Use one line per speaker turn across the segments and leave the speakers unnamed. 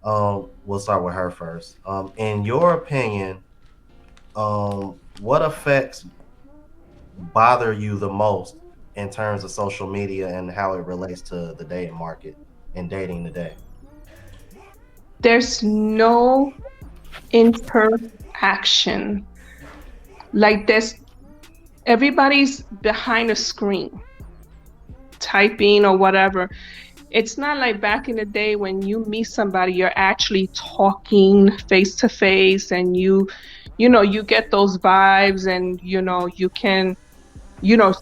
We'll start with her first. In your opinion, what effects bother you the most in terms of social media and how it relates to the dating market and dating today?
There's no interaction. Like this, everybody's behind a screen typing or whatever. It's not like back in the day when you meet somebody, you're actually talking face to face, and you get those vibes, and you can, you know,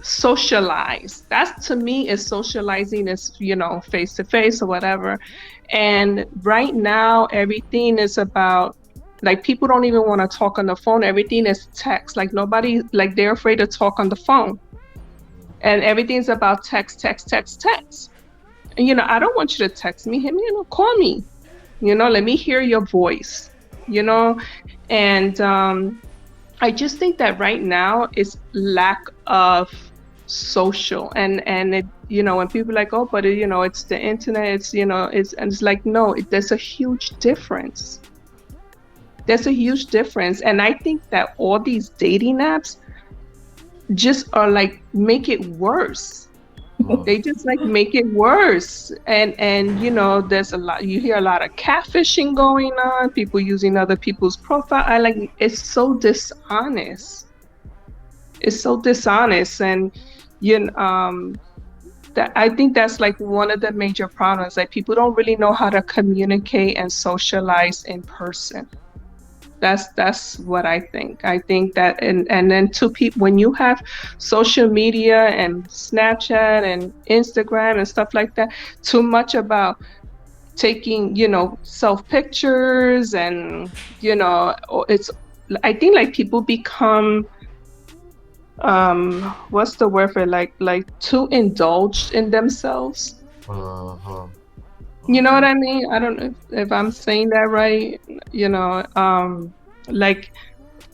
socialize. That's, to me, is socializing, is face to face or whatever. And right now everything is about, like, people don't even want to talk on the phone. Everything is text. Like, nobody, like, they're afraid to talk on the phone, and everything's about text, text, text, text. And I don't want you to text me, hit me, call me, let me hear your voice, you know and I just think that right now is lack of social. And when people are like, oh, but it's the internet, it's like, no, there's a huge difference. There's a huge difference. And I think that all these dating apps just are like, make it worse. They just like make it worse. And there's a lot, you hear a lot of catfishing going on, people using other people's profile. I like, it's so dishonest. It's so dishonest. And you know, that, I think that's like one of the major problems. Like, people don't really know how to communicate and socialize in person. That's what I think. I think that, and then two people, when you have social media and Snapchat and Instagram and stuff like that, too much about taking, self pictures, and it's, I think, like, people become, what's the word for it? Like too indulged in themselves.
Uh-huh.
You know what I mean? I don't know if I'm saying that right. Like,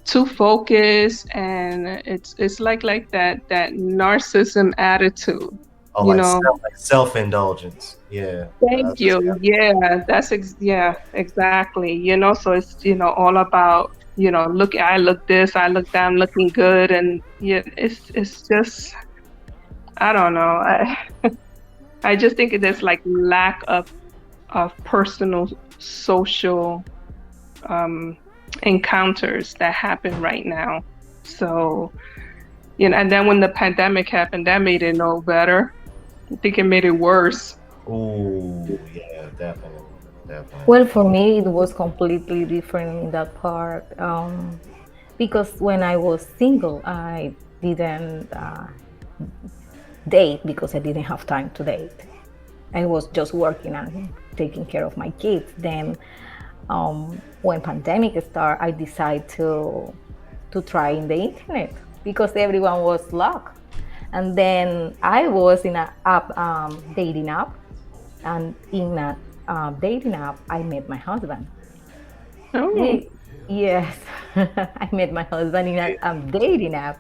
too focused, and it's like that narcissism attitude.
Oh,
You know.
like self indulgence. Yeah,
Thank
that's
you. Yeah, yeah, exactly. So it's, all about, I look this, I look that, I'm looking good, and yeah, it's just, I don't know. I just think there's like lack of personal, social, um encounters that happen right now. So, and then when the pandemic happened, that made it no better. I think it made it worse.
ooh, yeah, definitely, definitely.
Well, for me, it was completely different in that part, because when I was single, I didn't date because I didn't have time to date. I was just working and taking care of my kids. Then, when pandemic started, I decided to try in the internet because everyone was locked. And then I was in a app, dating app, and in a dating app, I met my husband.
Oh.
We, yes, I met my husband in a dating app.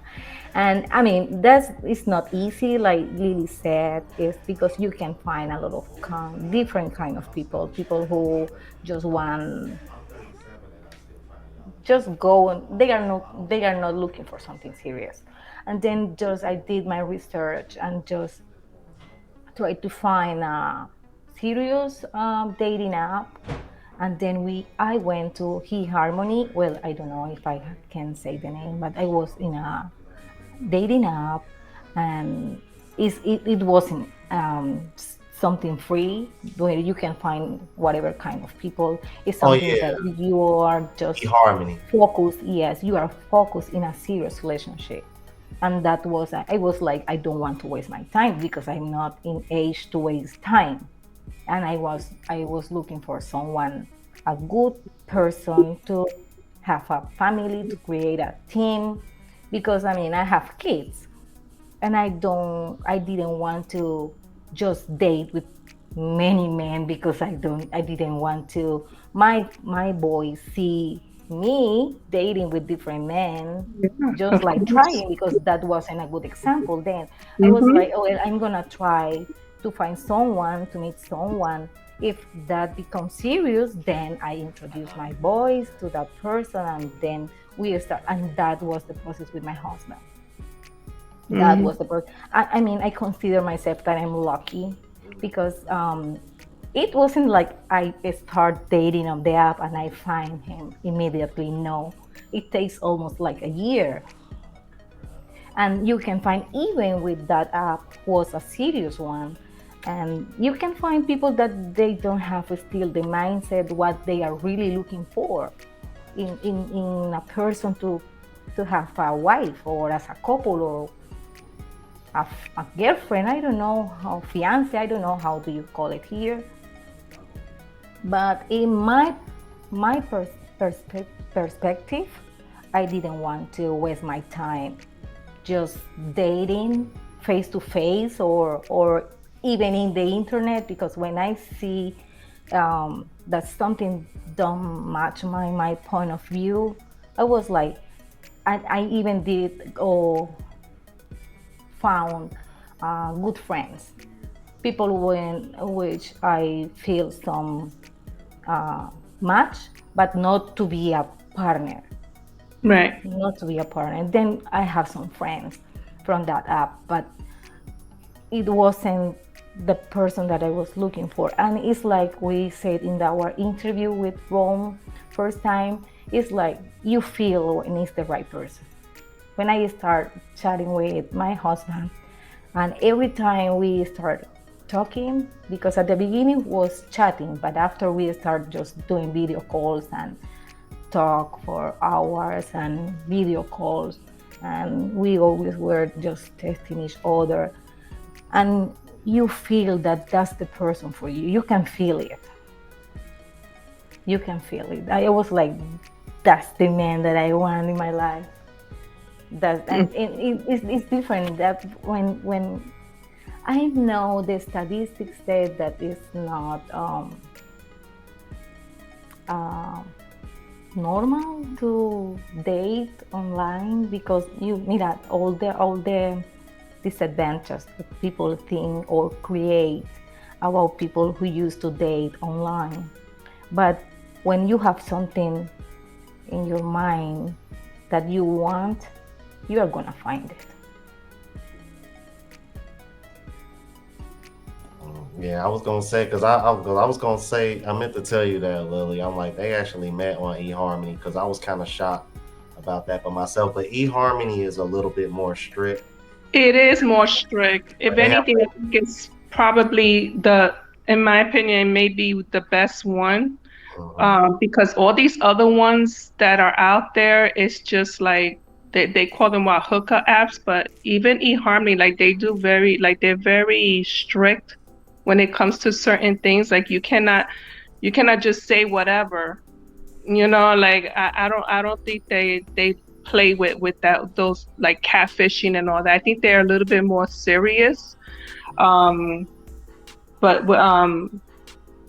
And I mean, that's it's not easy, like Lily said, is because you can find a lot of different kind of people who just want just go, and they are not looking for something serious. And then just I did my research and just tried to find a serious dating app. And then I went to eHarmony. Well, I don't know if I can say the name, but I was in a dating app, and it wasn't something free where you can find whatever kind of people. It's
Oh
something
yeah,
that you are just
eHarmony.
focused. Yes, you are focused in a serious relationship. And that was, I was like, I don't want to waste my time because I'm not in age to waste time. And I was looking for someone, a good person to have a family, to create a team, because I mean I have kids, and I didn't want to just date with many men because I didn't want to my boys see me dating with different men,
Yeah,
just
of
like
course.
trying, because that wasn't a good example. Then I was
Mm-hmm.
like, oh well, I'm gonna try to find someone, to meet someone. If that becomes serious, then I introduce my boys to that person, and then we start. And that was the process with my husband. That
Mm,
was the process. I mean, I consider myself that I'm lucky because it wasn't like I start dating on the app and I find him immediately. No, it takes almost like a year. And you can find, even with that app was a serious one, and you can find people that they don't have still the mindset what they are really looking for in a person to have a wife, or as a couple, or a girlfriend. I don't know how, fiance, I don't know how do you call it here. But in my perspective, I didn't want to waste my time just dating face to face, or even in the internet, because when I see that something don't match my point of view, I was like, I even did or found good friends, people when which I feel some uh, match, but not to be a partner,
right.
not to be a partner. And then I have some friends from that app, but it wasn't the person that I was looking for. And it's like we said in our interview with Rome first time, it's like you feel when it's the right person. When I start chatting with my husband, and every time we start talking, because at the beginning was chatting, but after we start just doing video calls and talk for hours and video calls, and we always were just testing each other, and you feel that that's the person for you. You can feel it. You can feel it. I was like, that's the man that I want in my life. That, and it's different that when I know the statistics say that it's not uh, normal to date online, because you mira all the disadvantages that people think or create about people who used to date online. But when you have something in your mind that you want, you are gonna find it.
Yeah, I was gonna say because I was gonna say I meant to tell you that, Lily. I'm like they actually met on eHarmony because I was kind of shocked about that for myself. But eHarmony is a little bit more strict.
It is more strict. If
They have
anything, I think it's probably in my opinion, maybe the best one.
mhm.
Because all these other ones that are out there, it's just like they call them what, hookup apps, but even eHarmony, like they do very, like they're very strict when it comes to certain things. Like you cannot just say whatever. Like I don't think they play with that, those like catfishing and all that. I think they're a little bit more serious. Um, but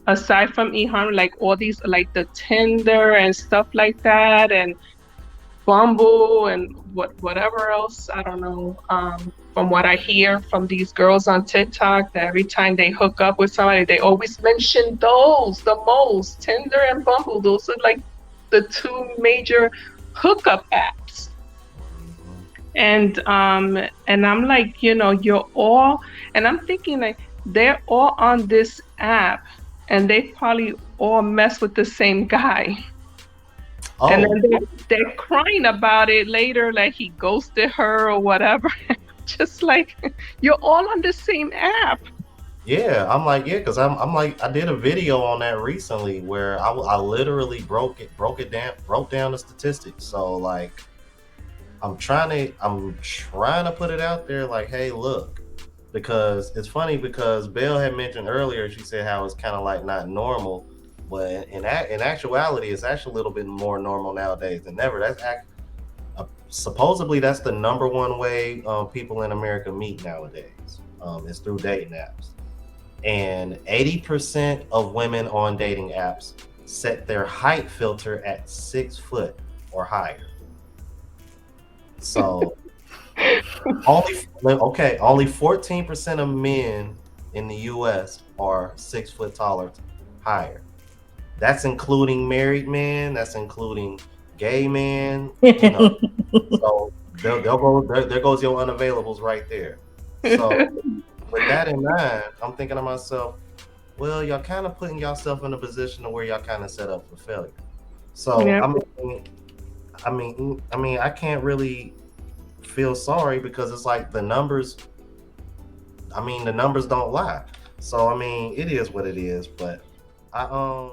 aside from eHarmony, like all these, like the Tinder and stuff like that, and Bumble and whatever else, I don't know. From what I hear from these girls on TikTok, that every time they hook up with somebody, they always mention those the most. Tinder and Bumble, those are like the two major hookup apps. And I'm like, you're all, and I'm thinking like they're all on this app, and they probably all mess with the same guy. And
Oh
then they're crying about it later, like he ghosted her or whatever. Just like you're all on the same app.
yeah, I'm like yeah because I'm like I did a video on that recently where I literally broke down the statistics. So like I'm trying to put it out there like, hey, look, because it's funny because Belle had mentioned earlier, she said how it's kind of like not normal, but in actuality, it's actually a little bit more normal nowadays than ever. Supposedly that's the number one way people in America meet nowadays. Is through dating apps, and 80% of women on dating apps set their height filter at 6 foot or higher. So only 14% of men in the US are 6 foot taller higher. That's including married men, that's including gay men, you know. So they'll go there goes your unavailables right there. So with that in mind, I'm thinking to myself, well, y'all kind of putting yourself in a position to where y'all kind of set up for failure. So
Yep.
I can't really feel sorry because it's like the numbers. I mean, the numbers don't lie. So I mean, it is what it is. But I